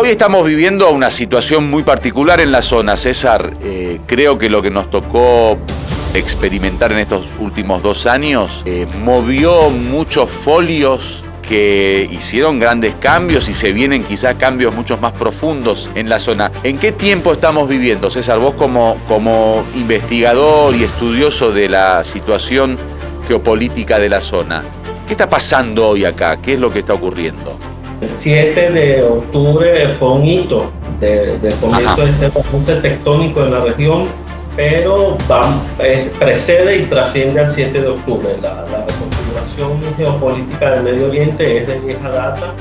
Hoy estamos viviendo una situación muy particular en la zona, César. Creo que lo que nos tocó experimentar en estos últimos 2 años movió muchos folios que hicieron grandes cambios y se vienen quizás cambios mucho más profundos en la zona. ¿En qué tiempo estamos viviendo, César? Vos como investigador y estudioso de la situación geopolítica de la zona, ¿qué está pasando hoy acá? ¿Qué es lo que está ocurriendo? El 7 de octubre fue un hito de comienzo de este ajuste tectónico en la región, pero precede y trasciende al 7 de octubre. La reconfiguración geopolítica del Medio Oriente es de vieja data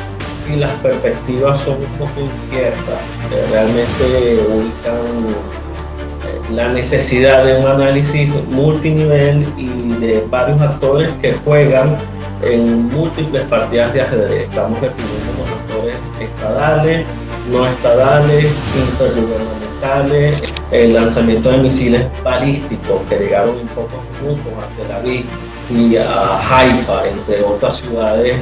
y las perspectivas son un poco inciertas. Realmente ubican la necesidad de un análisis multinivel y de varios actores que juegan en múltiples partidas de ajedrez. Estamos definiendo los actores estadales, no estadales, intergubernamentales, el lanzamiento de misiles balísticos que llegaron en pocos minutos a Tel Aviv y a Haifa, entre otras ciudades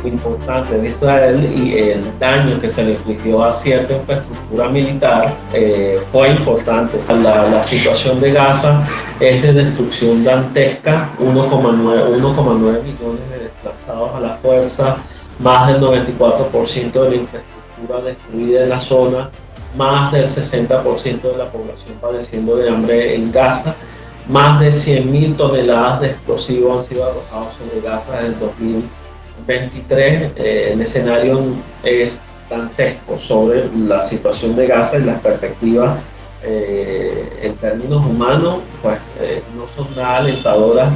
importantes de Israel, y el daño que se le infligió a cierta infraestructura militar fue importante. La situación de Gaza es de destrucción dantesca, 1,9 millones de desplazados a la fuerza, más del 94% de la infraestructura destruida en la zona, más del 60% de la población padeciendo de hambre en Gaza. Más de 100.000 toneladas de explosivos han sido arrojados sobre Gaza desde el 2023. El escenario es dantesco sobre la situación de Gaza y las perspectivas en términos humanos, pues no son nada alentadoras.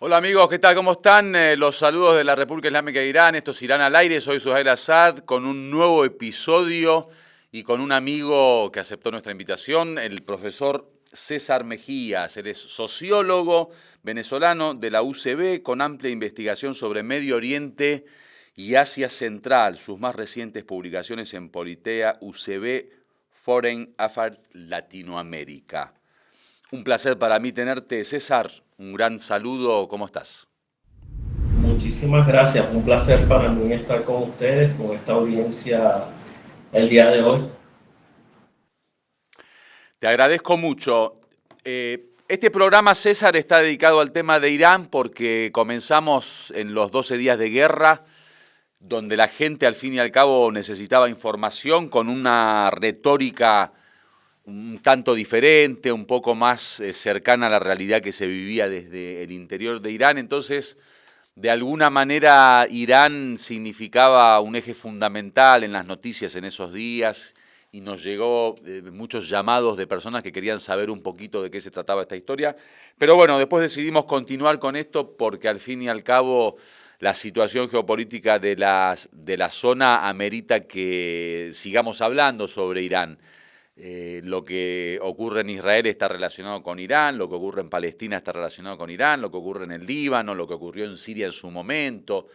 Hola amigos, ¿qué tal? ¿Cómo están? Los saludos de la República Islámica de Irán. Esto es Irán al aire. Soy Suhail Assad con un nuevo episodio y con un amigo que aceptó nuestra invitación, el profesor César Mejías. Él es sociólogo venezolano de la UCB con amplia investigación sobre Medio Oriente y Asia Central. Sus más recientes publicaciones en Politea UCB Foreign Affairs Latinoamérica. Un placer para mí tenerte, César. Un gran saludo. ¿Cómo estás? Muchísimas gracias. Un placer para mí estar con ustedes, con esta audiencia el día de hoy. Te agradezco mucho. Este programa, César, está dedicado al tema de Irán porque comenzamos en los 12 días de guerra, donde la gente al fin y al cabo necesitaba información con una retórica un tanto diferente, un poco más cercana a la realidad que se vivía desde el interior de Irán. Entonces, de alguna manera, Irán significaba un eje fundamental en las noticias en esos días y nos llegó muchos llamados de personas que querían saber un poquito de qué se trataba esta historia. Pero bueno, después decidimos continuar con esto porque al fin y al cabo la situación geopolítica de la zona amerita que sigamos hablando sobre Irán. Lo que ocurre en Israel está relacionado con Irán, lo que ocurre en Palestina está relacionado con Irán, lo que ocurre en el Líbano, lo que ocurrió en Siria en su momento.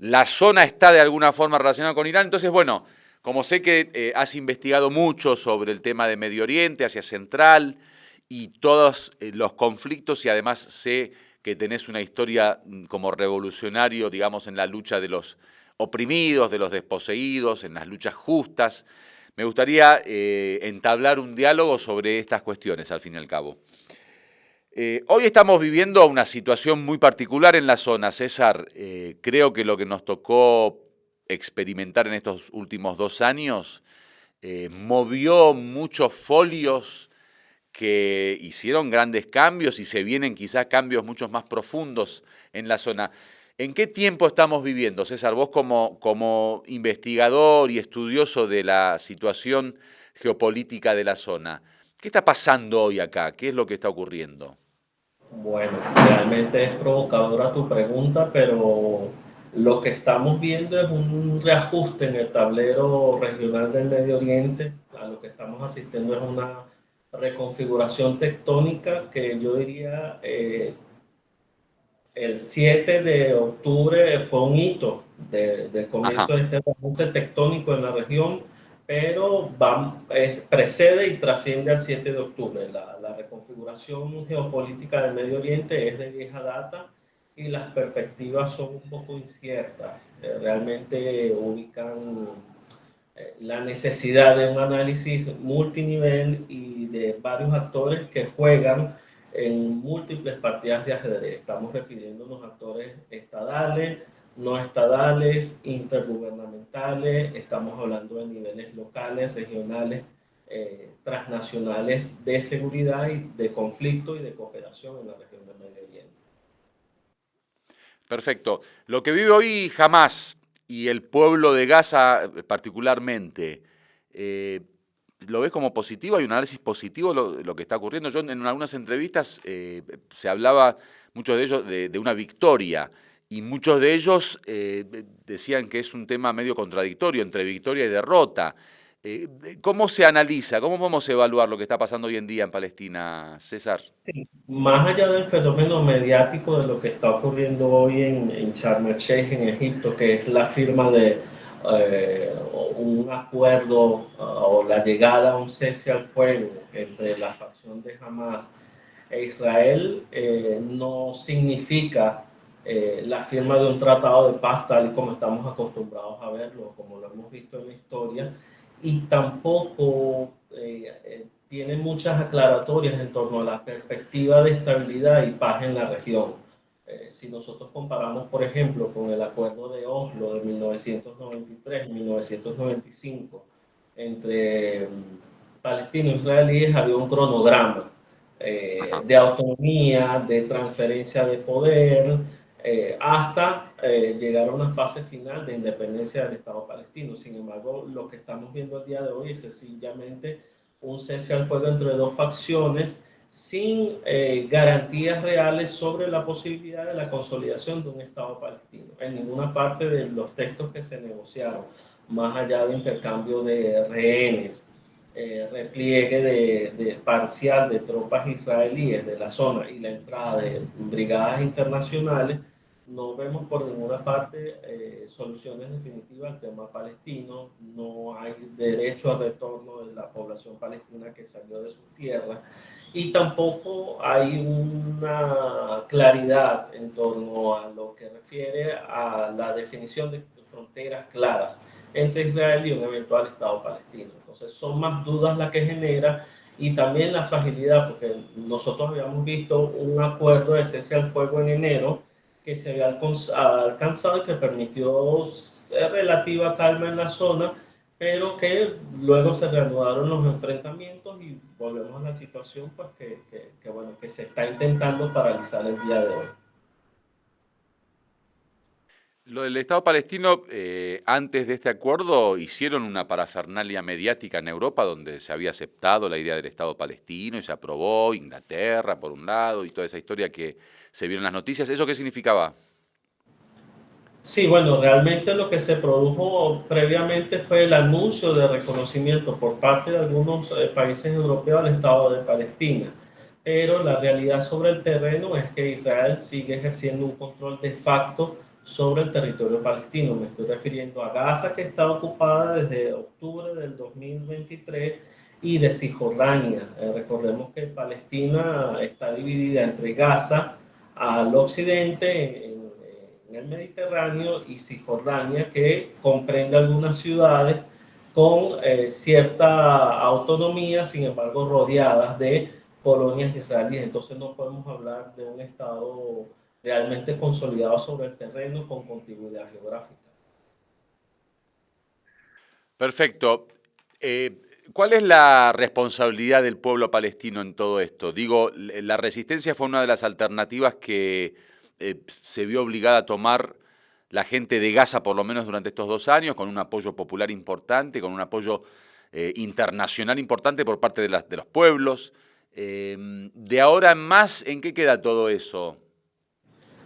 La zona está de alguna forma relacionada con Irán. Entonces, bueno, como sé que has investigado mucho sobre el tema de Medio Oriente, Asia Central y todos los conflictos, y además sé que tenés una historia como revolucionario, digamos, en la lucha de los oprimidos, de los desposeídos, en las luchas justas. Me gustaría entablar un diálogo sobre estas cuestiones, al fin y al cabo. Hoy estamos viviendo una situación muy particular en la zona, César. Creo que lo que nos tocó experimentar en estos últimos 2 años movió muchos folios que hicieron grandes cambios y se vienen quizás cambios mucho más profundos en la zona. ¿En qué tiempo estamos viviendo, César? Vos como investigador y estudioso de la situación geopolítica de la zona, ¿qué está pasando hoy acá? ¿Qué es lo que está ocurriendo? Bueno, realmente es provocadora tu pregunta, pero lo que estamos viendo es un reajuste en el tablero regional del Medio Oriente. A lo que estamos asistiendo es una reconfiguración tectónica que yo diría el 7 de octubre fue un hito de Ajá. comienzo de este reajuste tectónico en la región, pero precede y trasciende al 7 de octubre. La reconfiguración geopolítica del Medio Oriente es de vieja data y las perspectivas son un poco inciertas. Realmente ubican la necesidad de un análisis multinivel y de varios actores que juegan en múltiples partidas de ajedrez. Estamos refiriéndonos a actores estadales, no estadales, intergubernamentales, estamos hablando de niveles locales, regionales, transnacionales de seguridad y de conflicto y de cooperación en la región del Medio Oriente. Perfecto. Lo que vive hoy Hamás y el pueblo de Gaza particularmente, eh, ¿lo ves como positivo? ¿Hay un análisis positivo de lo que está ocurriendo? Yo en algunas entrevistas se hablaba, muchos de ellos, de una victoria, y muchos de ellos decían que es un tema medio contradictorio entre victoria y derrota. ¿Cómo se analiza? ¿Cómo podemos evaluar lo que está pasando hoy en día en Palestina, César? Sí, más allá del fenómeno mediático de lo que está ocurriendo hoy en Sharm el Sheikh, en Egipto, que es la firma de un acuerdo o la llegada a un cese al fuego entre la facción de Hamas e Israel, no significa la firma de un tratado de paz tal y como estamos acostumbrados a verlo, como lo hemos visto en la historia, y tampoco tiene muchas aclaratorias en torno a la perspectiva de estabilidad y paz en la región. Si nosotros comparamos, por ejemplo, con el Acuerdo de Oslo de 1993-1995 entre palestinos e israelíes, había un cronograma Ajá. de autonomía, de transferencia de poder, hasta llegar a una fase final de independencia del Estado palestino. Sin embargo, lo que estamos viendo el día de hoy es sencillamente un cese al fuego entre dos facciones sin garantías reales sobre la posibilidad de la consolidación de un Estado palestino. En ninguna parte de los textos que se negociaron, más allá de intercambio de rehenes, repliegue parcial de tropas israelíes de la zona y la entrada de brigadas internacionales, no vemos por ninguna parte soluciones definitivas al tema palestino. No hay derecho al retorno de la población palestina que salió de sus tierras y tampoco hay una claridad en torno a lo que refiere a la definición de fronteras claras entre Israel y un eventual Estado palestino. Entonces son más dudas las que genera y también la fragilidad, porque nosotros habíamos visto un acuerdo de cese al fuego en enero que se había alcanzado y que permitió relativa calma en la zona, pero que luego se reanudaron los enfrentamientos y volvemos a la situación pues, bueno, que se está intentando paralizar el día de hoy. Lo del Estado palestino, antes de este acuerdo, hicieron una parafernalia mediática en Europa donde se había aceptado la idea del Estado palestino y se aprobó Inglaterra por un lado y toda esa historia que se vio en las noticias. ¿Eso qué significaba? Sí, bueno, realmente lo que se produjo previamente fue el anuncio de reconocimiento por parte de algunos países europeos al Estado de Palestina, pero la realidad sobre el terreno es que Israel sigue ejerciendo un control de facto sobre el territorio palestino. Me estoy refiriendo a Gaza, que está ocupada desde octubre del 2023, y de Cisjordania. Recordemos que Palestina está dividida entre Gaza al occidente, en el Mediterráneo, y Cisjordania, que comprende algunas ciudades con cierta autonomía, sin embargo rodeadas de colonias israelíes. Entonces no podemos hablar de un Estado realmente consolidado sobre el terreno con continuidad geográfica. Perfecto. ¿Cuál es la responsabilidad del pueblo palestino en todo esto? Digo, la resistencia fue una de las alternativas que se vio obligada a tomar la gente de Gaza, por lo menos durante estos 2 años, con un apoyo popular importante, con un apoyo internacional importante por parte de los pueblos. De ahora en más, ¿en qué queda todo eso?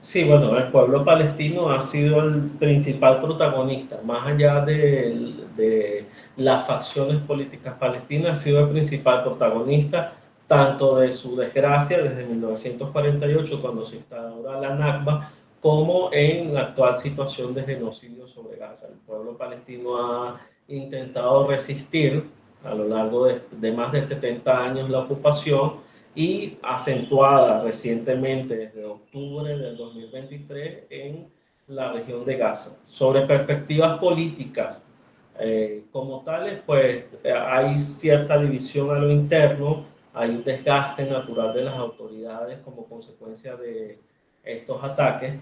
Sí, bueno, el pueblo palestino ha sido el principal protagonista, más allá de las facciones políticas palestinas, ha sido el principal protagonista tanto de su desgracia desde 1948, cuando se instaura la Nakba, como en la actual situación de genocidio sobre Gaza. El pueblo palestino ha intentado resistir a lo largo de más de 70 años la ocupación y acentuada recientemente desde octubre del 2023 en la región de Gaza. Sobre perspectivas políticas como tales, pues hay cierta división a lo interno, hay un desgaste natural de las autoridades como consecuencia de estos ataques.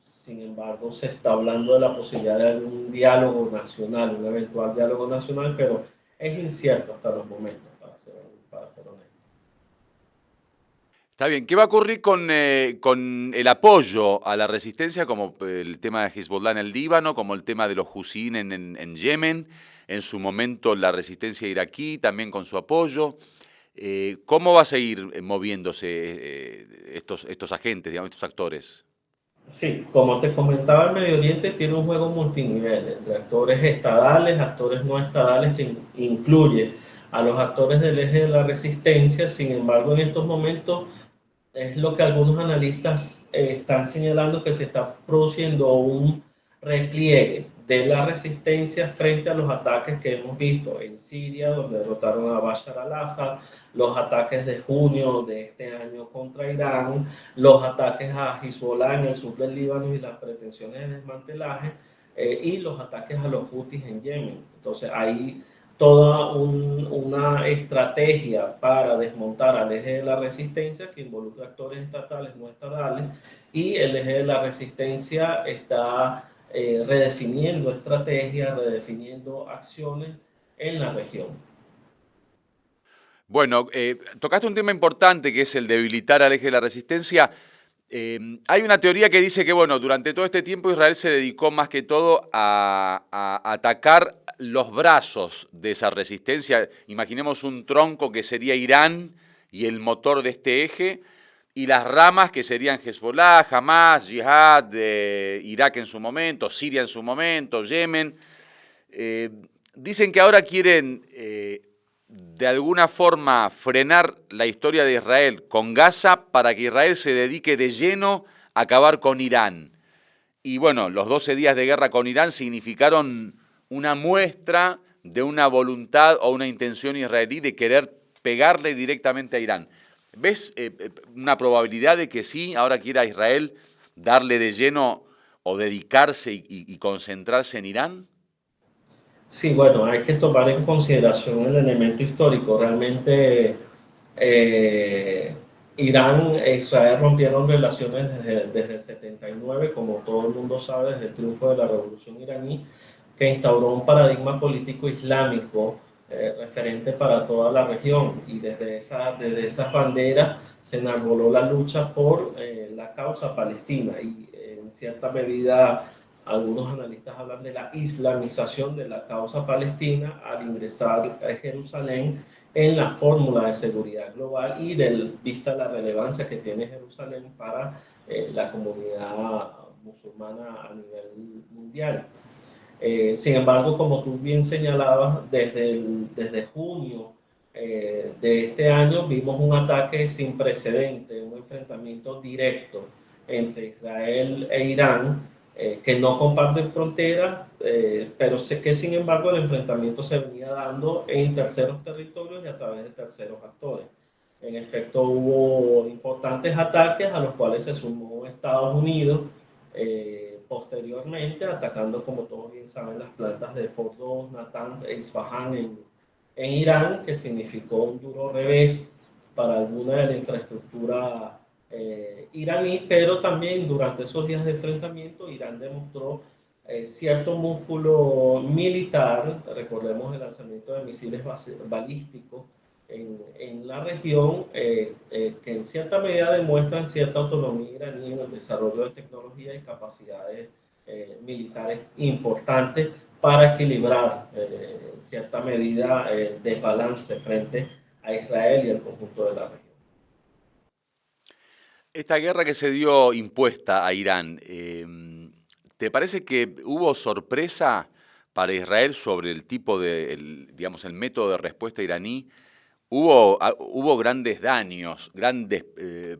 Sin embargo, se está hablando de la posibilidad de un diálogo nacional, un eventual diálogo nacional, pero es incierto hasta los momentos, para ser honesto. Está bien, ¿qué va a ocurrir con el apoyo a la resistencia, como el tema de Hezbollah en el Líbano, como el tema de los Houthi en Yemen, en su momento la resistencia iraquí, también con su apoyo? ¿Cómo va a seguir moviéndose estos agentes, digamos, estos actores? Sí, como te comentaba, el Medio Oriente tiene un juego multinivel entre actores estadales, actores no estadales, que incluye a los actores del eje de la resistencia. Sin embargo, en estos momentos es lo que algunos analistas están señalando, que se está produciendo un repliegue de la resistencia frente a los ataques que hemos visto en Siria, donde derrotaron a Bashar al-Assad, los ataques de junio de este año contra Irán, los ataques a Hezbollah en el sur del Líbano y las pretensiones de desmantelaje, y los ataques a los Houthis en Yemen. Entonces, hay toda una estrategia para desmontar al eje de la resistencia que involucra actores estatales, no estatales, y el eje de la resistencia está redefiniendo estrategias, redefiniendo acciones en la región. Bueno, tocaste un tema importante que es el debilitar al eje de la resistencia. Hay una teoría que dice que, bueno, durante todo este tiempo Israel se dedicó más que todo a atacar los brazos de esa resistencia. Imaginemos un tronco que sería Irán y el motor de este eje, y las ramas que serían Hezbollah, Hamas, Jihad, Irak en su momento, Siria en su momento, Yemen. Eh, Dicen que ahora quieren de alguna forma frenar la historia de Israel con Gaza para que Israel se dedique de lleno a acabar con Irán. Y bueno, los 12 días de guerra con Irán significaron una muestra de una voluntad o una intención israelí de querer pegarle directamente a Irán. ¿Ves una probabilidad de que sí, ahora quiera Israel darle de lleno o dedicarse y concentrarse en Irán? Sí, bueno, hay que tomar en consideración el elemento histórico. Realmente eh, Irán e Israel rompieron relaciones desde el 79, como todo el mundo sabe, desde el triunfo de la revolución iraní, que instauró un paradigma político islámico referente para toda la región. Y desde esas banderas se enarboló la lucha por la causa palestina y en cierta medida algunos analistas hablan de la islamización de la causa palestina al ingresar a Jerusalén en la fórmula de seguridad global y vista la relevancia que tiene Jerusalén para la comunidad musulmana a nivel mundial. Sin embargo, como tú bien señalabas, desde junio de este año vimos un ataque sin precedente, un enfrentamiento directo entre Israel e Irán, que no comparten fronteras, pero sé que sin embargo el enfrentamiento se venía dando en terceros territorios y a través de terceros actores. En efecto, hubo importantes ataques a los cuales se sumó Estados Unidos, posteriormente atacando, como todos bien saben, las plantas de Fordow, Natanz e Isfahan en Irán, que significó un duro revés para alguna de la infraestructura iraní, pero también durante esos días de enfrentamiento Irán demostró cierto músculo militar. Recordemos el lanzamiento de misiles balísticos en la región, que en cierta medida demuestran cierta autonomía iraní en el desarrollo de tecnología y capacidades militares importantes para equilibrar en cierta medida el desbalance frente a Israel y el conjunto de la región. Esta guerra que se dio impuesta a Irán, ¿te parece que hubo sorpresa para Israel sobre el tipo de, digamos, el método de respuesta iraní? Hubo grandes daños, grandes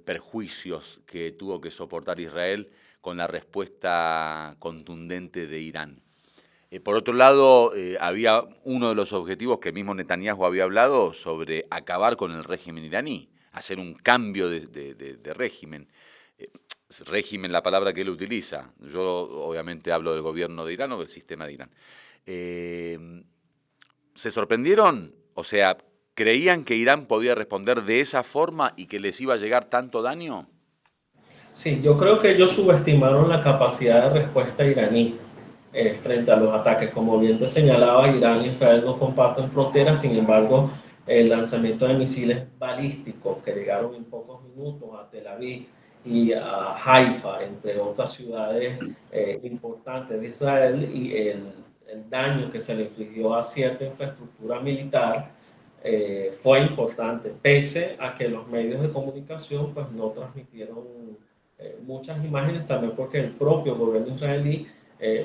perjuicios que tuvo que soportar Israel con la respuesta contundente de Irán. Por otro lado, había uno de los objetivos que mismo Netanyahu había hablado sobre acabar con el régimen iraní, hacer un cambio de régimen. Eh, Régimen, la palabra que él utiliza. Yo obviamente hablo del gobierno de Irán o del sistema de Irán. ¿Se sorprendieron? O sea, ¿creían que Irán podía responder de esa forma y que les iba a llegar tanto daño? Sí, yo creo que ellos subestimaron la capacidad de respuesta iraní frente a los ataques. Como bien te señalaba, Irán e Israel no comparten fronteras, sin embargo, el lanzamiento de misiles balísticos que llegaron en pocos minutos a Tel Aviv y a Haifa, entre otras ciudades importantes de Israel, y el daño que se le infligió a cierta infraestructura militar fue importante, pese a que los medios de comunicación pues, no transmitieron muchas imágenes, también porque el propio gobierno israelí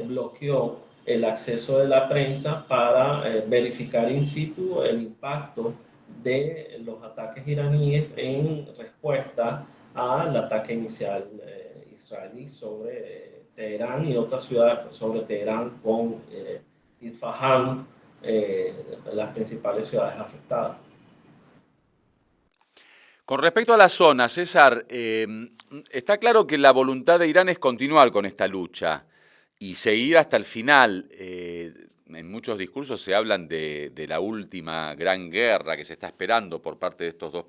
bloqueó el acceso de la prensa para verificar in situ el impacto de los ataques iraníes en respuesta al ataque inicial israelí sobre Teherán y otras ciudades, sobre Teherán con Isfahan, las principales ciudades afectadas. Con respecto a la zona, César, está claro que la voluntad de Irán es continuar con esta lucha y seguir hasta el final. En muchos discursos se hablan de la última gran guerra que se está esperando por parte de estos dos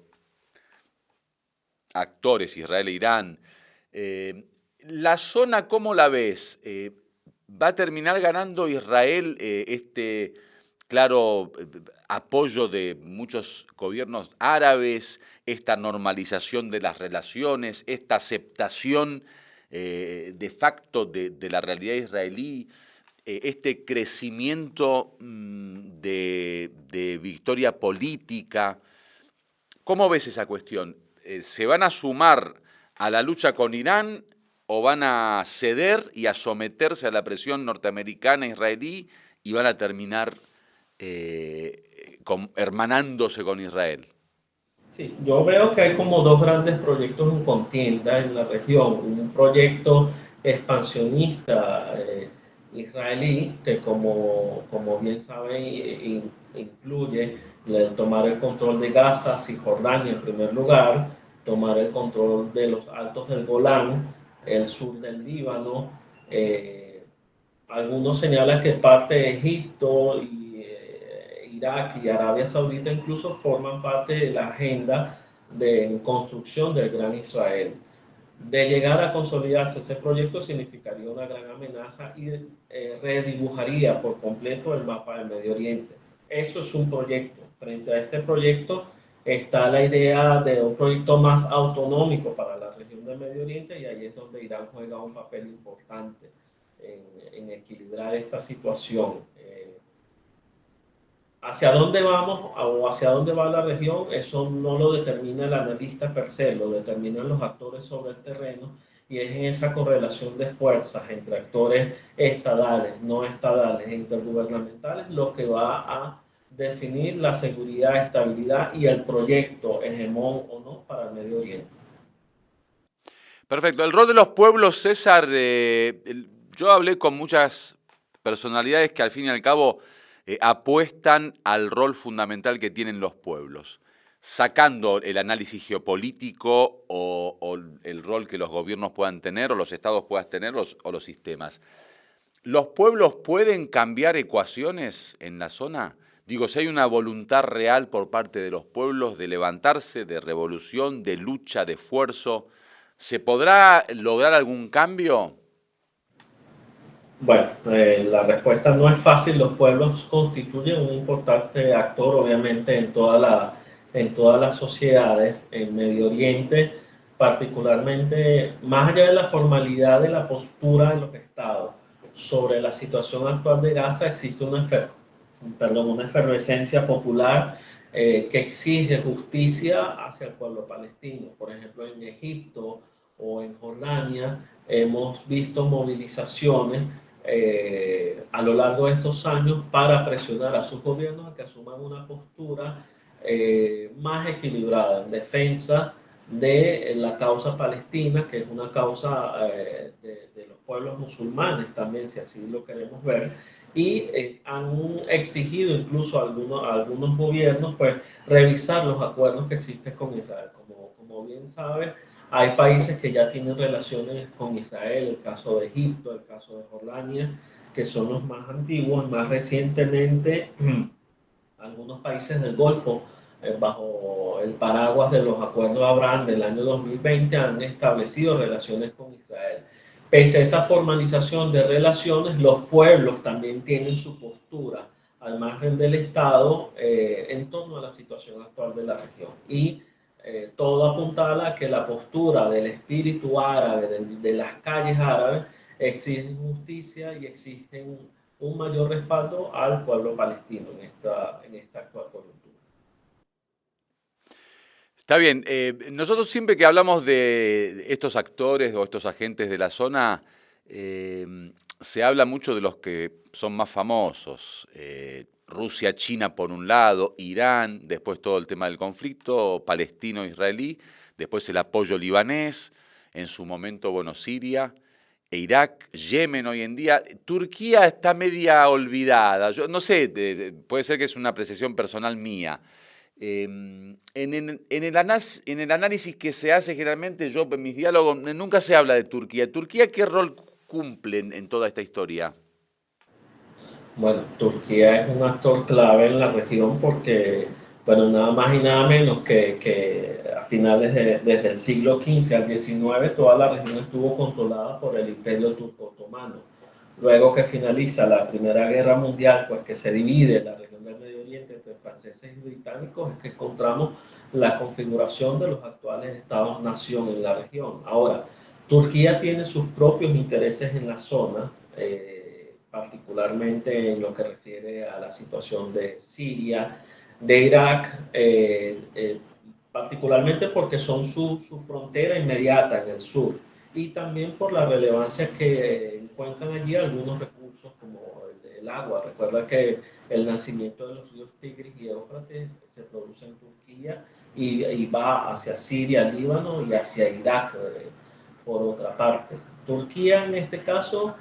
actores, Israel e Irán. La zona, ¿cómo la ves? ¿Va a terminar ganando Israel este claro apoyo de muchos gobiernos árabes, esta normalización de las relaciones, esta aceptación de facto de la realidad israelí, este crecimiento de victoria política? ¿Cómo ves esa cuestión? ¿Se van a sumar a la lucha con Irán o van a ceder y a someterse a la presión norteamericana e israelí y van a terminar hermanándose con Israel? Sí, yo veo que hay como dos grandes proyectos en contienda en la región. Un proyecto expansionista israelí que como bien saben incluye tomar el control de Gaza, Cisjordania en primer lugar, tomar el control de los altos del Golán, el sur del Líbano, algunos señalan que parte de Egipto y Irak y Arabia Saudita incluso forman parte de la agenda de construcción del Gran Israel. De llegar a consolidarse ese proyecto significaría una gran amenaza y redibujaría por completo el mapa del Medio Oriente. Eso es un proyecto. Frente a este proyecto está la idea de un proyecto más autonómico para la región del Medio Oriente y ahí es donde Irán juega un papel importante en equilibrar esta situación. ¿Hacia dónde vamos o hacia dónde va la región? Eso no lo determina el analista per se, lo determinan los actores sobre el terreno y es en esa correlación de fuerzas entre actores estadales, no estadales e intergubernamentales lo que va a definir la seguridad, estabilidad y el proyecto hegemón o no para el Medio Oriente. Perfecto. El rol de los pueblos, César, yo hablé con muchas personalidades que al fin y al cabo apuestan al rol fundamental que tienen los pueblos, sacando el análisis geopolítico o el rol que los gobiernos puedan tener o los estados puedan tener o los sistemas. ¿Los pueblos pueden cambiar ecuaciones en la zona? Digo, si hay una voluntad real por parte de los pueblos de levantarse, de revolución, de lucha, de esfuerzo, ¿se podrá lograr algún cambio? Bueno, la respuesta no es fácil. Los pueblos constituyen un importante actor, obviamente, en todas las sociedades. En Medio Oriente, particularmente, más allá de la formalidad de la postura de los estados sobre la situación actual de Gaza, existe una efervescencia popular que exige justicia hacia el pueblo palestino. Por ejemplo, en Egipto o en Jordania hemos visto movilizaciones a lo largo de estos años para presionar a sus gobiernos a que asuman una postura más equilibrada en defensa de la causa palestina, que es una causa de los pueblos musulmanes también, si así lo queremos ver, y han exigido incluso algunos gobiernos pues revisar los acuerdos que existen con Israel. Como bien sabe, hay países que ya tienen relaciones con Israel, el caso de Egipto, el caso de Jordania, que son los más antiguos. Más recientemente, algunos países del Golfo, bajo el paraguas de los acuerdos de Abraham del año 2020, han establecido relaciones con Israel. Pese a esa formalización de relaciones, los pueblos también tienen su postura al margen del Estado en torno a la situación actual de la región. Y todo apuntala a que la postura del espíritu árabe, de las calles árabes, exigen justicia y exigen un mayor respaldo al pueblo palestino en esta actual coyuntura. Está bien. Nosotros siempre que hablamos de estos actores o estos agentes de la zona, se habla mucho de los que son más famosos. Rusia, China por un lado, Irán, después todo el tema del conflicto palestino-israelí, después el apoyo libanés, en su momento, bueno, Siria e Irak, Yemen hoy en día. Turquía está media olvidada. Yo no sé, puede ser que es una apreciación personal mía. En el análisis que se hace generalmente, yo en mis diálogos, nunca se habla de Turquía. ¿Turquía qué rol cumple en toda esta historia? Bueno, Turquía es un actor clave en la región porque, bueno, nada más y nada menos que a finales desde el siglo XV al XIX, toda la región estuvo controlada por el Imperio Turco Otomano. Luego que finaliza la Primera Guerra Mundial, pues que se divide la región del Medio Oriente entre franceses y británicos, es que encontramos la configuración de los actuales estados-nación en la región. Ahora, Turquía tiene sus propios intereses en la zona, particularmente en lo que refiere a la situación de Siria, de Irak, particularmente porque son su frontera inmediata en el sur y también por la relevancia que encuentran allí algunos recursos como el agua. Recuerda que el nacimiento de los ríos Tigris y Éufrates se produce en Turquía y va hacia Siria, Líbano y hacia Irak por otra parte. Turquía en este caso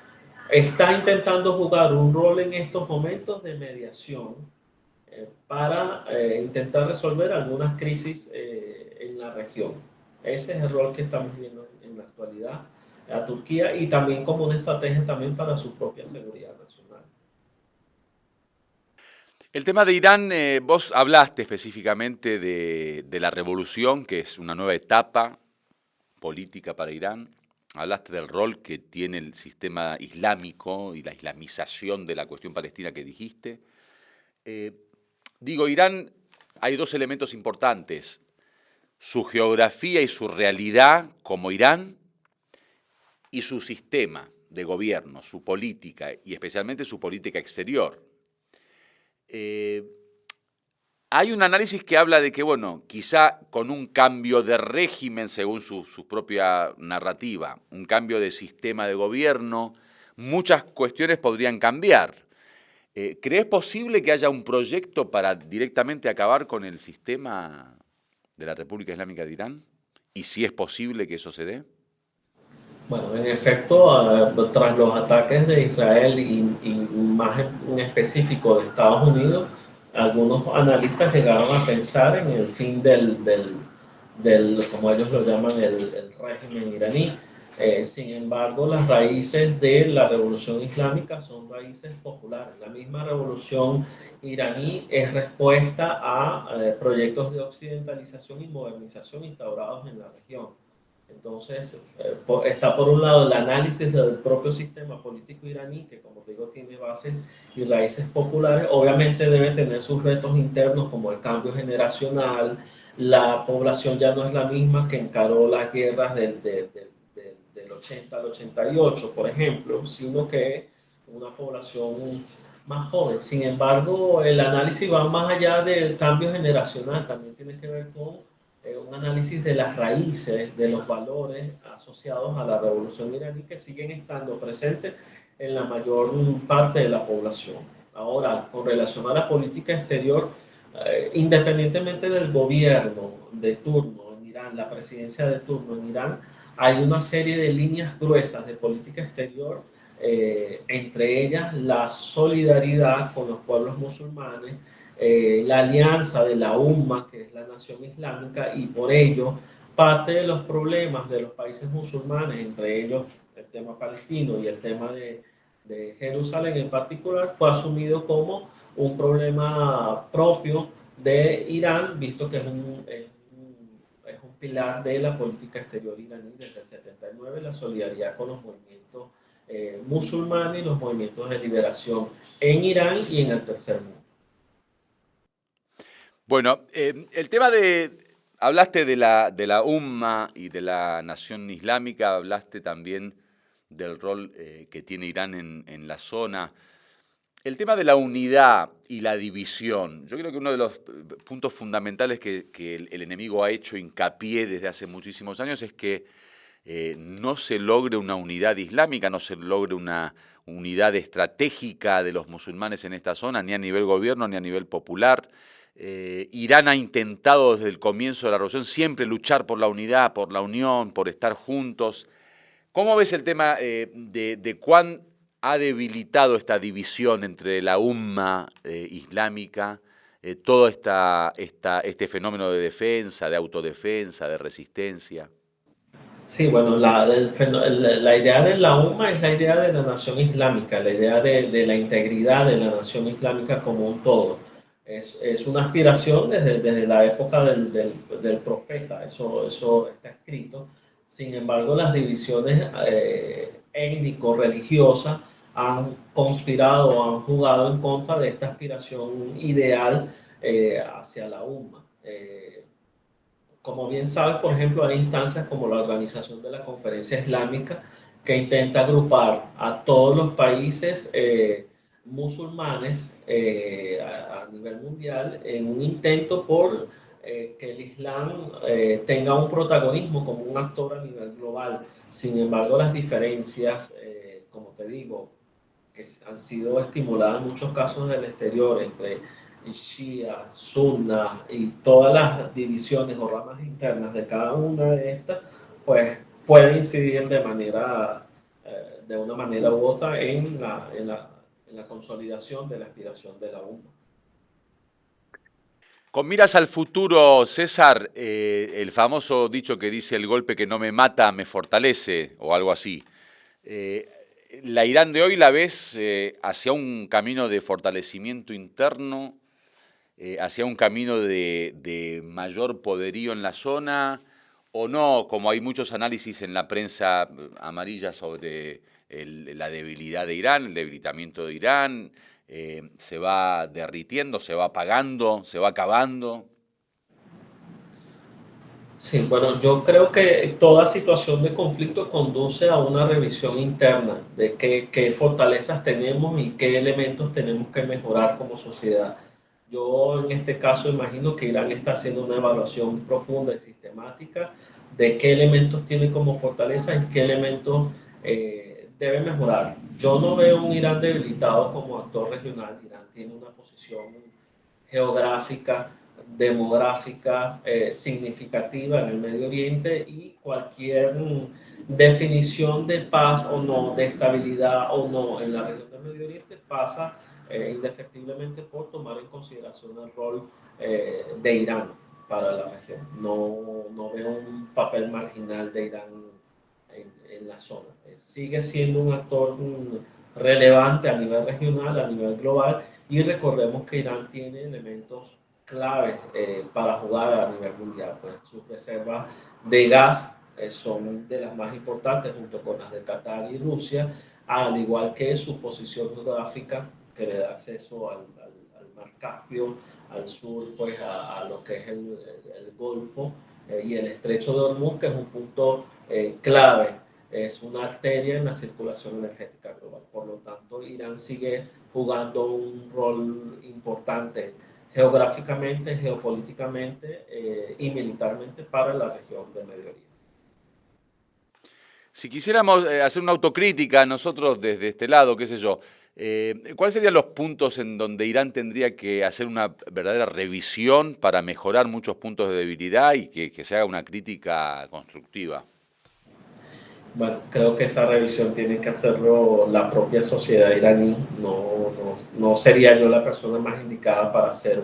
está intentando jugar un rol en estos momentos de mediación para intentar resolver algunas crisis en la región. Ese es el rol que estamos viendo en la actualidad a Turquía y también como una estrategia también para su propia seguridad nacional. El tema de Irán, vos hablaste específicamente de la revolución, que es una nueva etapa política para Irán. Hablaste del rol que tiene el sistema islámico y la islamización de la cuestión palestina que dijiste. Eh, Digo, Irán, hay dos elementos importantes: su geografía y su realidad como Irán y su sistema de gobierno, su política y especialmente su política exterior. Eh, Hay un análisis que habla de que, bueno, quizá con un cambio de régimen, según su propia narrativa, un cambio de sistema de gobierno, muchas cuestiones podrían cambiar. ¿Crees posible que haya un proyecto para directamente acabar con el sistema de la República Islámica de Irán? ¿Y si es posible que eso se dé? Bueno, en efecto, tras los ataques de Israel y más en específico de Estados Unidos, algunos analistas llegaron a pensar en el fin como ellos lo llaman, el régimen iraní. Sin embargo, las raíces de la revolución islámica son raíces populares. La misma revolución iraní es respuesta a proyectos de occidentalización y modernización instaurados en la región. Entonces, está por un lado el análisis del propio sistema político iraní, que como digo tiene bases y raíces populares. Obviamente debe tener sus retos internos como el cambio generacional, la población ya no es la misma que encaró las guerras del 80 al 88, por ejemplo, sino que una población más joven. Sin embargo, el análisis va más allá del cambio generacional, también tiene que ver con un análisis de las raíces, de los valores asociados a la revolución iraní que siguen estando presentes en la mayor parte de la población. Ahora, con relación a la política exterior, independientemente del gobierno de turno en Irán, la presidencia de turno en Irán, hay una serie de líneas gruesas de política exterior entre ellas la solidaridad con los pueblos musulmanes, la alianza de la UMA, que es la nación islámica, y por ello parte de los problemas de los países musulmanes, entre ellos el tema palestino y el tema de Jerusalén en particular, fue asumido como un problema propio de Irán, visto que es un pilar de la política exterior iraní desde el 79, la solidaridad con los movimientos musulmanes y los movimientos de liberación en Irán y en el tercer mundo. Bueno, el tema hablaste de la Umma y de la nación islámica, hablaste también del rol que tiene Irán en la zona. El tema de la unidad y la división, yo creo que uno de los puntos fundamentales que el enemigo ha hecho hincapié desde hace muchísimos años es que no se logre una unidad islámica, no se logre una unidad estratégica de los musulmanes en esta zona, ni a nivel gobierno ni a nivel popular. Irán ha intentado desde el comienzo de la revolución siempre luchar por la unidad, por la unión, por estar juntos. ¿Cómo ves el tema de cuán ha debilitado esta división entre la umma islámica, todo este fenómeno de defensa, de autodefensa, de resistencia? Sí, bueno, la idea de la UMA es la idea de la nación islámica, la idea de la integridad de la nación islámica como un todo. Es una aspiración desde la época del profeta, eso está escrito. Sin embargo, las divisiones étnico-religiosas han conspirado, han jugado en contra de esta aspiración ideal hacia la UMA. Como bien sabes, por ejemplo, hay instancias como la Organización de la Conferencia Islámica que intenta agrupar a todos los países musulmanes a nivel mundial en un intento por que el Islam tenga un protagonismo como un actor a nivel global. Sin embargo, las diferencias, como te digo, que han sido estimuladas en muchos casos del exterior entre Shia, Sunna y todas las divisiones o ramas internas de cada una de estas, pues puede incidir de una manera u otra en la consolidación de la aspiración de la UMA. Con miras al futuro, César, el famoso dicho que dice el golpe que no me mata me fortalece, o algo así. ¿La Irán de hoy la ves hacia un camino de fortalecimiento interno, hacia un camino de mayor poderío en la zona, o no, como hay muchos análisis en la prensa amarilla sobre la debilidad de Irán, el debilitamiento de Irán, se va derritiendo, se va apagando, se va acabando? Sí, bueno, yo creo que toda situación de conflicto conduce a una revisión interna de qué fortalezas tenemos y qué elementos tenemos que mejorar como sociedad. Yo en este caso imagino que Irán está haciendo una evaluación profunda y sistemática de qué elementos tiene como fortaleza y qué elementos debe mejorar. Yo no veo un Irán debilitado como actor regional. Irán tiene una posición geográfica, demográfica significativa en el Medio Oriente y cualquier definición de paz o no, de estabilidad o no en la región del Medio Oriente pasa indefectiblemente por tomar en consideración el rol de Irán para la región. No veo un papel marginal de Irán en la zona. Sigue siendo un actor relevante a nivel regional, a nivel global, y recordemos que Irán tiene elementos claves para jugar a nivel mundial. Pues sus reservas de gas son de las más importantes junto con las de Qatar y Rusia, al igual que su posición geográfica que le da acceso al mar Caspio, al sur pues a lo que es el Golfo y el estrecho de Hormuz, que es un punto clave, es una arteria en la circulación energética global. Por lo tanto, Irán sigue jugando un rol importante geográficamente, geopolíticamente y militarmente para la región del Medio Oriente. Si quisiéramos hacer una autocrítica nosotros desde este lado, qué sé yo, ¿cuáles serían los puntos en donde Irán tendría que hacer una verdadera revisión para mejorar muchos puntos de debilidad y que se haga una crítica constructiva? Bueno, creo que esa revisión tiene que hacerlo la propia sociedad iraní. No sería yo la persona más indicada para hacer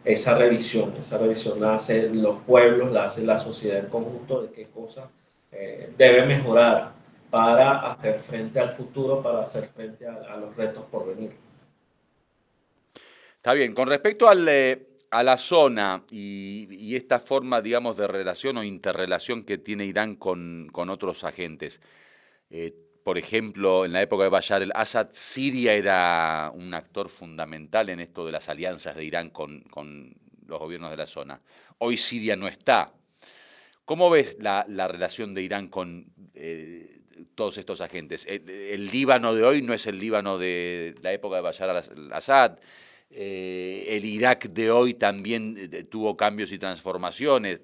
esa revisión. Esa revisión la hacen los pueblos, la hace la sociedad en conjunto de qué cosas debe mejorar para hacer frente al futuro, para hacer frente a los retos por venir. Está bien, con respecto a la zona y esta forma, digamos, de relación o interrelación que tiene Irán con otros agentes. Por ejemplo, en la época de Bashar el-Assad, Siria era un actor fundamental en esto de las alianzas de Irán con los gobiernos de la zona. Hoy Siria no está. ¿Cómo ves la relación de Irán con todos estos agentes? El Líbano de hoy no es el Líbano de la época de Bashar al-Assad. El Irak de hoy también tuvo cambios y transformaciones.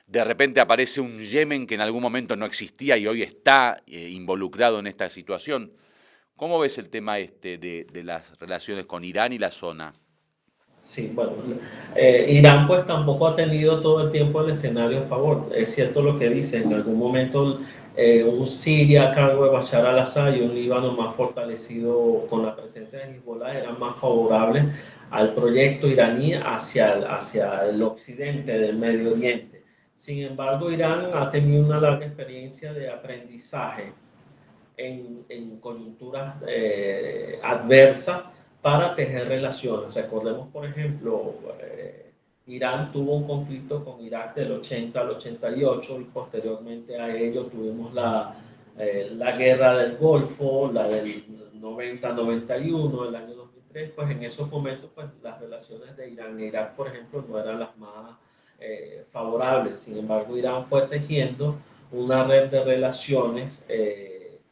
De repente aparece un Yemen que en algún momento no existía y hoy está involucrado en esta situación. ¿Cómo ves el tema de las relaciones con Irán y la zona? Sí, bueno, Irán pues tampoco ha tenido todo el tiempo el escenario a favor. Es cierto lo que dice, en algún momento un Siria a cargo de Bashar al-Assad y un Líbano más fortalecido con la presencia de Hezbollah eran más favorables al proyecto iraní hacia el occidente del Medio Oriente. Sin embargo, Irán ha tenido una larga experiencia de aprendizaje en coyunturas adversas para tejer relaciones. Recordemos, por ejemplo, Irán tuvo un conflicto con Irak del 80 al 88 y posteriormente a ello tuvimos la guerra del Golfo, la del 90-91, el año 2003. Pues en esos momentos pues, las relaciones de Irán e Irak, por ejemplo, no eran las más favorables. Sin embargo, Irán fue tejiendo una red de relaciones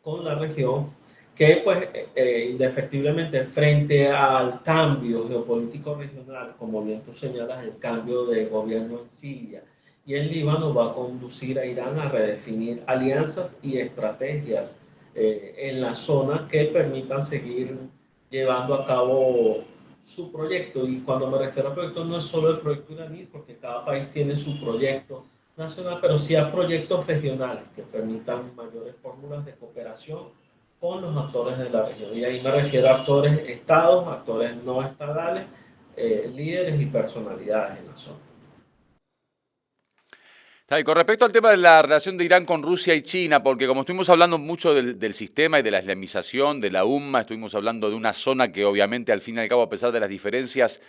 con la región que pues indefectiblemente frente al cambio geopolítico regional, como bien tú señalas, el cambio de gobierno en Siria y en Líbano va a conducir a Irán a redefinir alianzas y estrategias en la zona que permitan seguir llevando a cabo su proyecto. Y cuando me refiero a proyecto no es solo el proyecto iraní, porque cada país tiene su proyecto nacional, pero sí a proyectos regionales que permitan mayores fórmulas de cooperación con los actores de la región. Y ahí me refiero a actores estados, actores no estatales, líderes y personalidades en la zona. Y con respecto al tema de la relación de Irán con Rusia y China, porque como estuvimos hablando mucho del sistema y de la islamización, de la UMA, estuvimos hablando de una zona que obviamente al fin y al cabo, a pesar de las diferencias,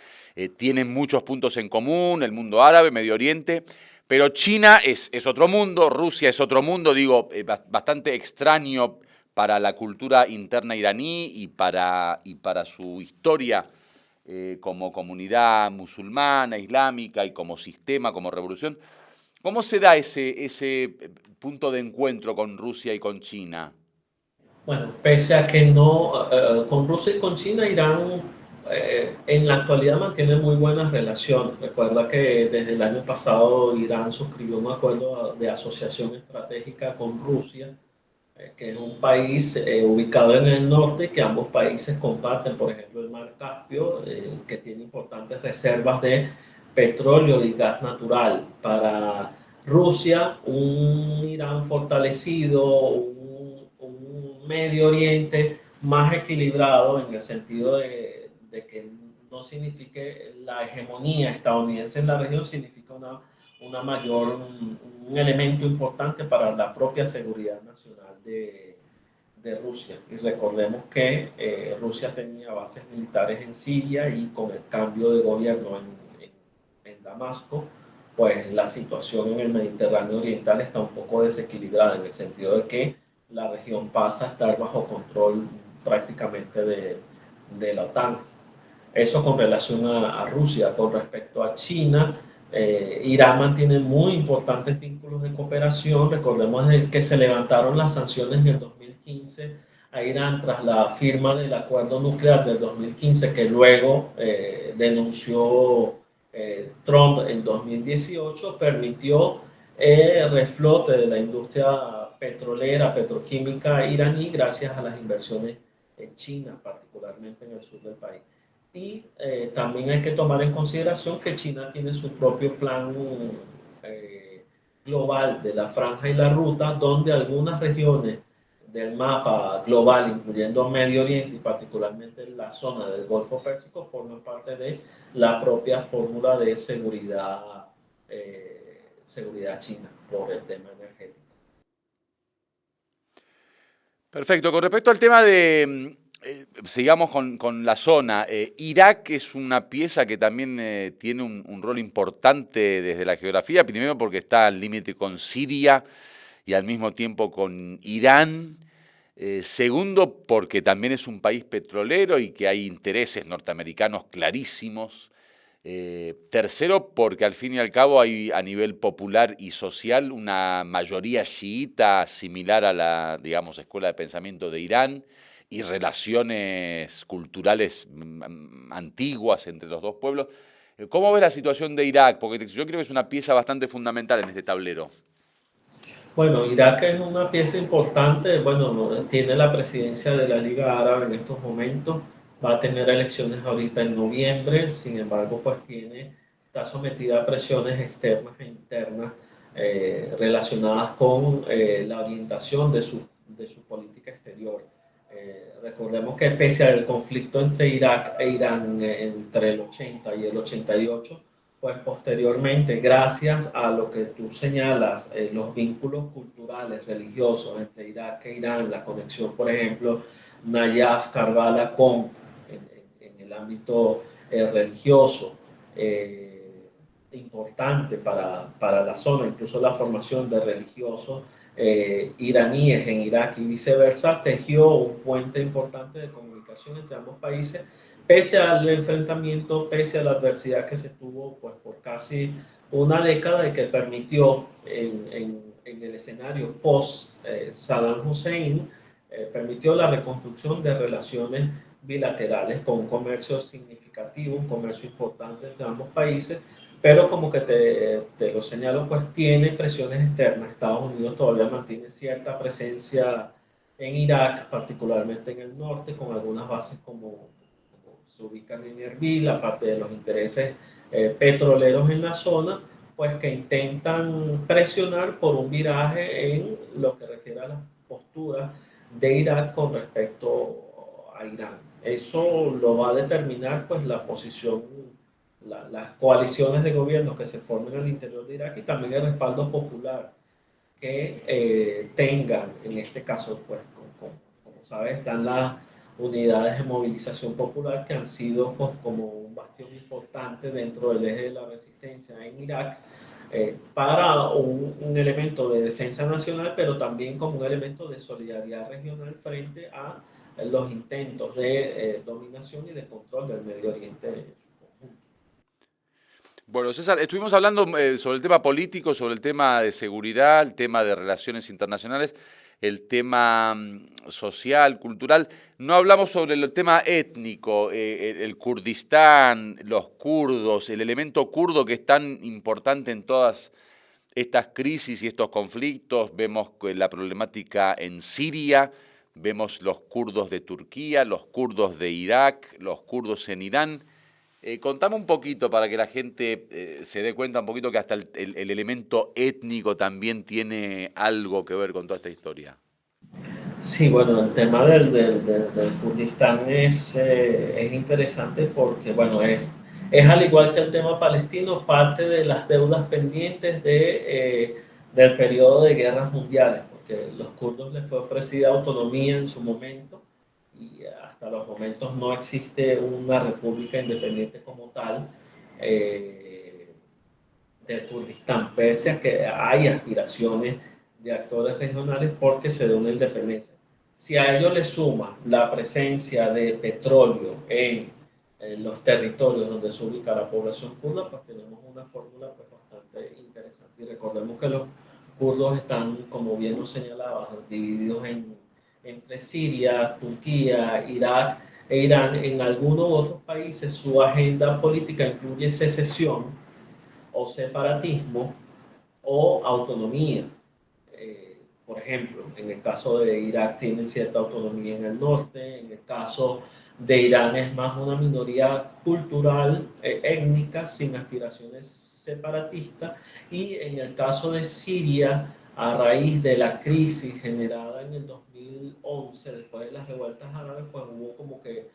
tiene muchos puntos en común, el mundo árabe, Medio Oriente, pero China es otro mundo, Rusia es otro mundo, digo, bastante extraño para la cultura interna iraní y para su historia como comunidad musulmana, islámica y como sistema, como revolución. ¿Cómo se da ese punto de encuentro con Rusia y con China? Bueno, pese a que no, con Rusia y con China, Irán en la actualidad mantiene muy buenas relaciones. Recuerda que desde el año pasado Irán suscribió un acuerdo de asociación estratégica con Rusia, que es un país ubicado en el norte, que ambos países comparten, por ejemplo, el mar Caspio, que tiene importantes reservas de petróleo y gas natural. Para Rusia, un Irán fortalecido, un Medio Oriente más equilibrado en el sentido de que no signifique la hegemonía estadounidense en la región, significa una mayor, un elemento importante para la propia seguridad nacional de Rusia. Y recordemos que Rusia tenía bases militares en Siria y con el cambio de gobierno en Damasco, pues la situación en el Mediterráneo Oriental está un poco desequilibrada en el sentido de que la región pasa a estar bajo control prácticamente de la OTAN. Eso con relación a Rusia. Con respecto a China, Irán mantiene muy importantes vínculos de cooperación. Recordemos que se levantaron las sanciones en el 2015 a Irán tras la firma del acuerdo nuclear del 2015 que luego denunció Trump en 2018, permitió el reflote de la industria petrolera, petroquímica iraní gracias a las inversiones en China, particularmente en el sur del país. Y también hay que tomar en consideración que China tiene su propio plan global de la franja y la ruta, donde algunas regiones del mapa global, incluyendo Medio Oriente y particularmente la zona del Golfo Pérsico, forman parte de la propia fórmula de seguridad china por el tema energético. Perfecto. Con respecto al tema de, sigamos con la zona, Irak es una pieza que también tiene un rol importante desde la geografía, primero porque está al límite con Siria y al mismo tiempo con Irán. Segundo, porque también es un país petrolero y que hay intereses norteamericanos clarísimos. Tercero, porque al fin y al cabo hay a nivel popular y social una mayoría chiita similar a la, digamos, escuela de pensamiento de Irán y relaciones culturales antiguas entre los dos pueblos. ¿Cómo ves la situación de Irak? Porque yo creo que es una pieza bastante fundamental en este tablero. Bueno, Irak es una pieza importante, bueno, tiene la presidencia de la Liga Árabe en estos momentos, va a tener elecciones ahorita en noviembre, sin embargo, está sometida a presiones externas e internas relacionadas con la orientación de su política exterior. Recordemos que pese al conflicto entre Irak e Irán entre el 80 y el 88, pues posteriormente, gracias a lo que tú señalas, los vínculos culturales, religiosos entre Irak e Irán, la conexión, por ejemplo, Nayaf, Karbala con en el ámbito religioso, importante para la zona, incluso la formación de religiosos iraníes en Irak y viceversa, tejió un puente importante de comunicación entre ambos países, pese al enfrentamiento, pese a la adversidad que se tuvo pues, por casi una década y que permitió en el escenario post Saddam Hussein, permitió la reconstrucción de relaciones bilaterales con un comercio significativo, un comercio importante entre ambos países, pero como que te lo señalo, pues tiene presiones externas. Estados Unidos todavía mantiene cierta presencia en Irak, particularmente en el norte, con algunas bases como se ubican en Erbil, aparte de los intereses petroleros en la zona, pues que intentan presionar por un viraje en lo que refiere a las posturas de Irak con respecto a Irán. Eso lo va a determinar pues la posición, las coaliciones de gobiernos que se formen al interior de Irak y también el respaldo popular que tengan, en este caso, pues, como sabes, están las unidades de movilización popular que han sido pues, como un bastión importante dentro del eje de la resistencia en Irak para un elemento de defensa nacional, pero también como un elemento de solidaridad regional frente a los intentos de dominación y de control del Medio Oriente en su conjunto. Bueno, César, estuvimos hablando sobre el tema político, sobre el tema de seguridad, el tema de relaciones internacionales, el tema social, cultural. No hablamos sobre el tema étnico, el Kurdistán, los kurdos, el elemento kurdo que es tan importante en todas estas crisis y estos conflictos. Vemos la problemática en Siria, vemos los kurdos de Turquía, los kurdos de Irak, los kurdos en Irán. Contame un poquito para que la gente se dé cuenta un poquito que hasta el elemento étnico también tiene algo que ver con toda esta historia. Sí, bueno, el tema del Kurdistán es interesante porque, bueno, es al igual que el tema palestino, parte de las deudas pendientes del periodo de guerras mundiales, porque los kurdos les fue ofrecida autonomía en su momento y hasta los momentos no existe una república independiente como tal del Kurdistán, pese a que hay aspiraciones de actores regionales porque se dé una independencia. Si a ello le suma la presencia de petróleo en los territorios donde se ubica la población kurda, pues tenemos una fórmula pues, bastante interesante. Y recordemos que los kurdos están, como bien lo señalaba, divididos entre Siria, Turquía, Irak e Irán. En algunos otros países su agenda política incluye secesión o separatismo o autonomía. Por ejemplo, en el caso de Irak tienen cierta autonomía en el norte, en el caso de Irán es más una minoría cultural, étnica, sin aspiraciones separatista, y en el caso de Siria, a raíz de la crisis generada en el 2011, después de las revueltas árabes, pues hubo como que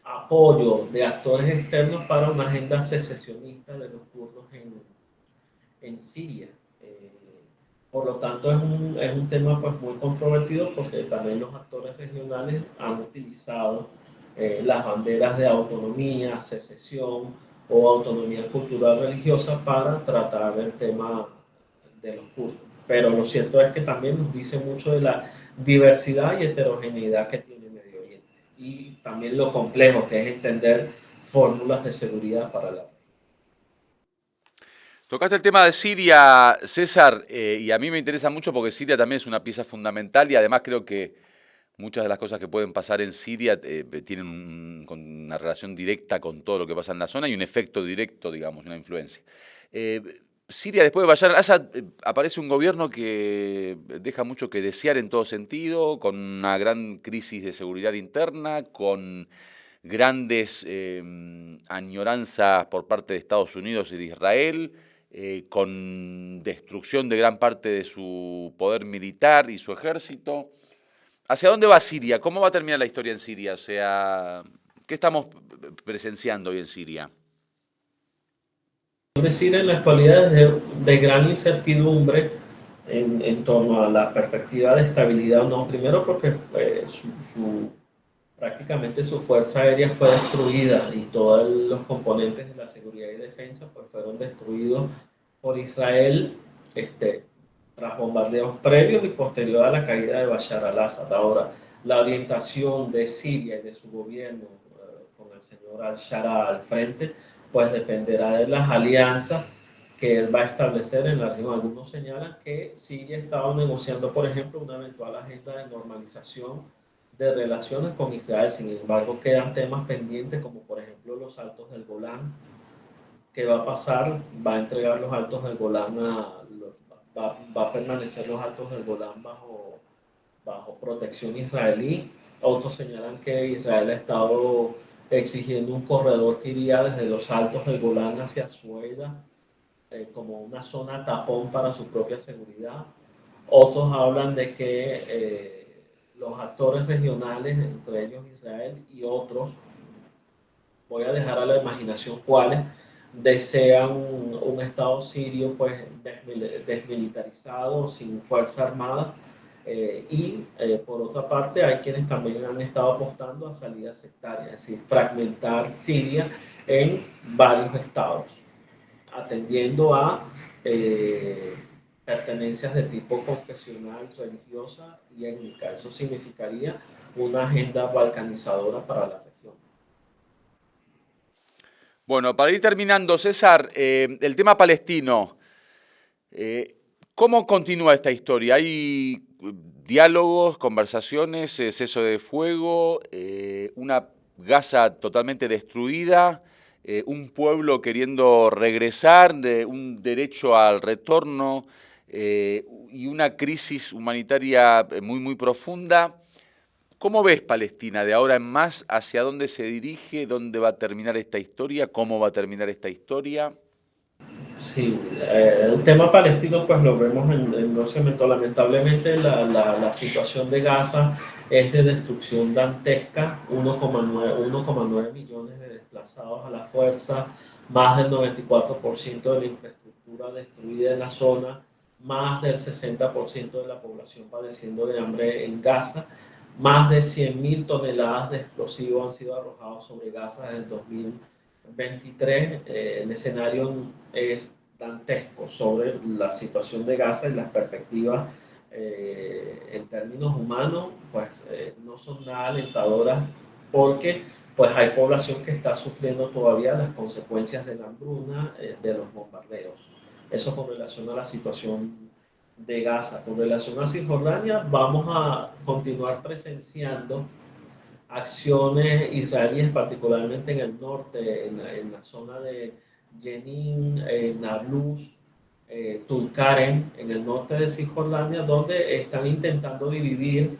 apoyo de actores externos para una agenda secesionista de los kurdos en Siria. Eh, por lo tanto, es un tema pues, muy controvertido porque también los actores regionales han utilizado las banderas de autonomía, secesión o autonomía cultural religiosa para tratar el tema de los kurdos. Pero lo cierto es que también nos dice mucho de la diversidad y heterogeneidad que tiene Medio Oriente y también lo complejo que es entender fórmulas de seguridad para la. Tocaste el tema de Siria, César, y a mí me interesa mucho porque Siria también es una pieza fundamental y además creo que muchas de las cosas que pueden pasar en Siria tienen una relación directa con todo lo que pasa en la zona y un efecto directo, digamos, una influencia. Eh, Siria, después de Bashar al-Assad, aparece un gobierno que deja mucho que desear en todo sentido, con una gran crisis de seguridad interna, con grandes añoranzas por parte de Estados Unidos y de Israel, con destrucción de gran parte de su poder militar y su ejército. ¿Hacia dónde va Siria? ¿Cómo va a terminar la historia en Siria? O sea, ¿qué estamos presenciando hoy en Siria? Es decir, en la actualidad de gran incertidumbre en torno a la perspectiva de estabilidad o no. Primero porque prácticamente su fuerza aérea fue destruida y todos los componentes de la seguridad y defensa pues, fueron destruidos por Israel tras bombardeos previos y posterior a la caída de Bashar al-Assad. Ahora, la orientación de Siria y de su gobierno con el señor al-Shara al frente, pues dependerá de las alianzas que él va a establecer en la región. Algunos señalan que Siria estaba negociando, por ejemplo, una eventual agenda de normalización de relaciones con Israel. Sin embargo, quedan temas pendientes como, por ejemplo, los Altos del Golán. ¿Qué va a pasar? Va a entregar los Altos del Golán va a permanecer los Altos del Golán bajo protección israelí. Otros señalan que Israel ha estado exigiendo un corredor que iría desde los Altos del Golán hacia Sueda como una zona tapón para su propia seguridad. Otros hablan de que los actores regionales, entre ellos Israel y otros, voy a dejar a la imaginación cuáles, desean un Estado sirio pues desmilitarizado, sin fuerza armada, por otra parte hay quienes también han estado apostando a salidas sectarias, es decir, fragmentar Siria en varios estados, atendiendo a pertenencias de tipo confesional, religiosa y étnica. Eso significaría una agenda balcanizadora para la región. Bueno, para ir terminando, César, el tema palestino, ¿cómo continúa esta historia? ¿Hay diálogos, conversaciones, cese de fuego, una Gaza totalmente destruida, un pueblo queriendo regresar, un derecho al retorno y una crisis humanitaria muy, muy profunda? ¿Cómo ves Palestina de ahora en más? ¿Hacia dónde se dirige? ¿Dónde va a terminar esta historia? ¿Cómo va a terminar esta historia? Sí, el tema palestino pues lo vemos en dos segmentos. Lamentablemente la situación de Gaza es de destrucción dantesca, 1,9 millones de desplazados a la fuerza, más del 94% de la infraestructura destruida en la zona, más del 60% de la población padeciendo de hambre en Gaza, más de 100.000 toneladas de explosivos han sido arrojados sobre Gaza desde el 2023. El escenario es dantesco sobre la situación de Gaza y las perspectivas en términos humanos, pues no son nada alentadoras porque pues hay población que está sufriendo todavía las consecuencias de la hambruna, de los bombardeos. Eso con relación a la situación de Gaza. Con relación a Cisjordania, vamos a continuar presenciando acciones israelíes, particularmente en el norte, en la zona de Jenin, Nablus, Tulkarem, en el norte de Cisjordania, donde están intentando dividir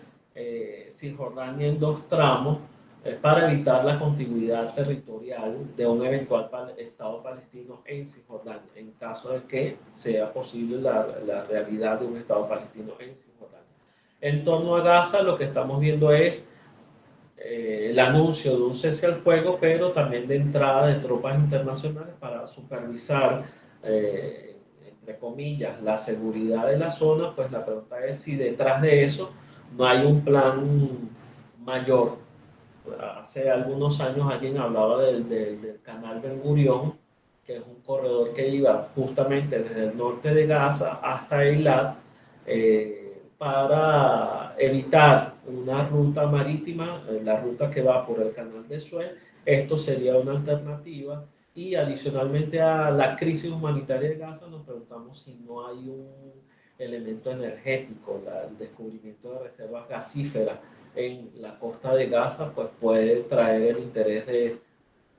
Cisjordania en dos tramos, para evitar la continuidad territorial de un eventual Estado palestino en Cisjordania, en caso de que sea posible la realidad de un Estado palestino en Cisjordania. En torno a Gaza, lo que estamos viendo es el anuncio de un cese al fuego, pero también de entrada de tropas internacionales para supervisar, entre comillas, la seguridad de la zona. Pues la pregunta es si detrás de eso no hay un plan mayor. Hace algunos años alguien hablaba del canal Ben Gurión, que es un corredor que iba justamente desde el norte de Gaza hasta Eilat, para evitar una ruta marítima, la ruta que va por el canal de Suez. Esto sería una alternativa. Y adicionalmente a la crisis humanitaria de Gaza, nos preguntamos si no hay un elemento energético, el descubrimiento de reservas gasíferas en la costa de Gaza, pues puede traer el interés de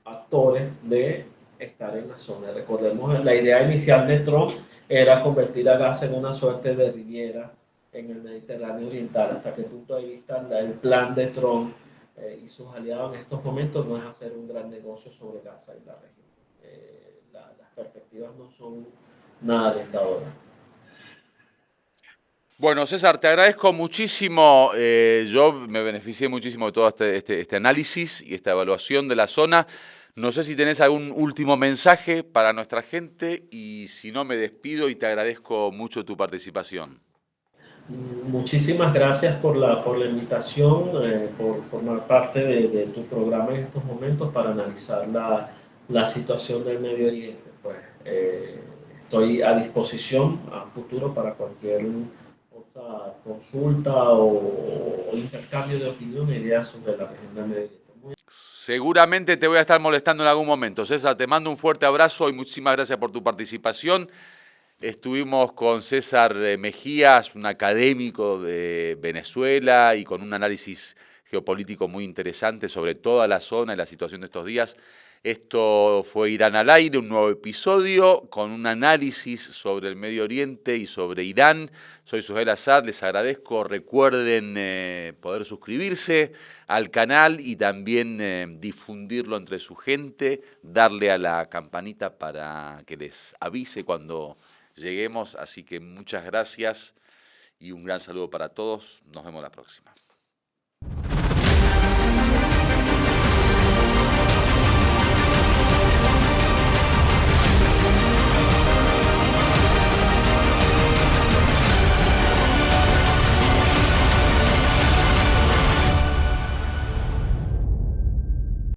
actores de estar en la zona. Recordemos, la idea inicial de Trump era convertir a Gaza en una suerte de riviera en el Mediterráneo Oriental. Hasta qué punto de vista el plan de Trump y sus aliados en estos momentos no es hacer un gran negocio sobre Gaza y la región. Las perspectivas no son nada alentadoras. Bueno, César, te agradezco muchísimo. Yo me beneficié muchísimo de todo este análisis y esta evaluación de la zona. No sé si tenés algún último mensaje para nuestra gente y si no, me despido y te agradezco mucho tu participación. Muchísimas gracias por la invitación, por formar parte de tu programa en estos momentos para analizar la situación del Medio Oriente. Pues estoy a disposición a futuro para cualquier otra consulta o intercambio de opinión e ideas sobre la región del Medio Oriente. Seguramente te voy a estar molestando en algún momento. César, te mando un fuerte abrazo y muchísimas gracias por tu participación. Estuvimos con César Mejías, un académico de Venezuela y con un análisis geopolítico muy interesante sobre toda la zona y la situación de estos días. Esto fue Irán al aire, un nuevo episodio con un análisis sobre el Medio Oriente y sobre Irán. Soy Suhail Asad, les agradezco. Recuerden poder suscribirse al canal y también difundirlo entre su gente, darle a la campanita para que les avise cuando lleguemos. Así que muchas gracias y un gran saludo para todos. Nos vemos la próxima.